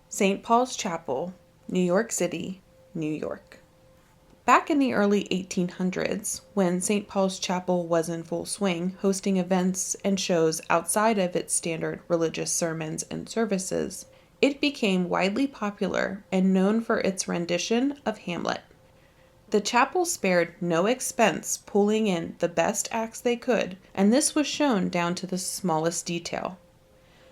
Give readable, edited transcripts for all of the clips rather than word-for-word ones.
St. Paul's Chapel, New York City, New York. Back in the early 1800s, when St. Paul's Chapel was in full swing, hosting events and shows outside of its standard religious sermons and services, it became widely popular and known for its rendition of Hamlet. The chapel spared no expense pulling in the best acts they could, and this was shown down to the smallest detail.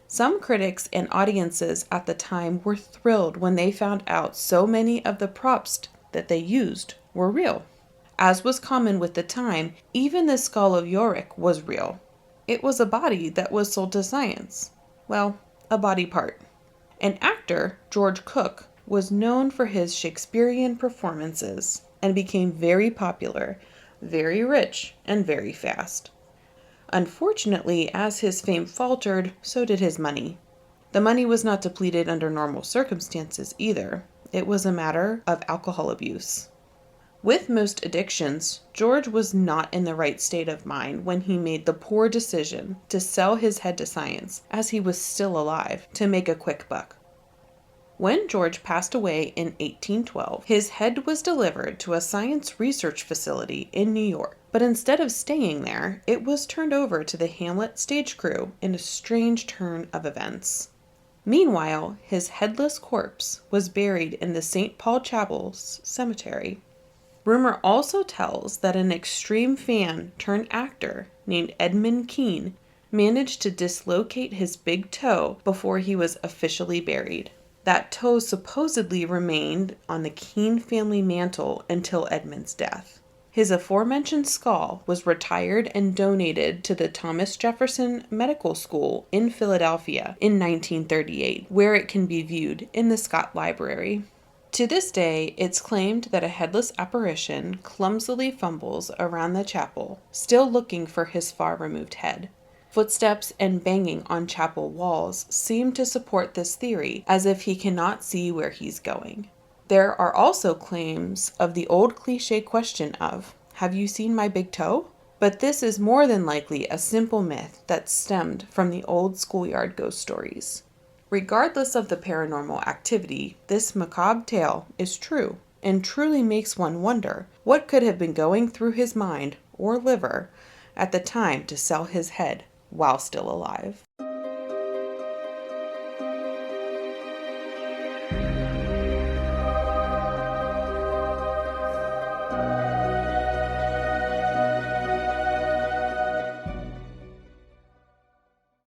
Some critics and audiences at the time were thrilled when they found out so many of the props that they used were real. As was common with the time, even the skull of Yorick was real. It was a body that was sold to science. Well, a body part. An actor, George Cooke, was known for his Shakespearean performances and became very popular, very rich, and very fast. Unfortunately, as his fame faltered, so did his money. The money was not depleted under normal circumstances either. It was a matter of alcohol abuse. With most addictions, George was not in the right state of mind when he made the poor decision to sell his head to science, as he was still alive, to make a quick buck. When George passed away in 1812, his head was delivered to a science research facility in New York. But instead of staying there, it was turned over to the Hamlet stage crew in a strange turn of events. Meanwhile, his headless corpse was buried in the St. Paul Chapel's cemetery. Rumor also tells that an extreme fan turned actor named Edmund Kean managed to dislocate his big toe before he was officially buried. That toe supposedly remained on the Kean family mantle until Edmund's death. His aforementioned skull was retired and donated to the Thomas Jefferson Medical School in Philadelphia in 1938, where it can be viewed in the Scott Library. To this day, it's claimed that a headless apparition clumsily fumbles around the chapel, still looking for his far-removed head. Footsteps and banging on chapel walls seem to support this theory, as if he cannot see where he's going. There are also claims of the old cliché question of, "Have you seen my big toe?" But this is more than likely a simple myth that stemmed from the old schoolyard ghost stories. Regardless of the paranormal activity, this macabre tale is true, and truly makes one wonder what could have been going through his mind, or liver, at the time to sell his head while still alive.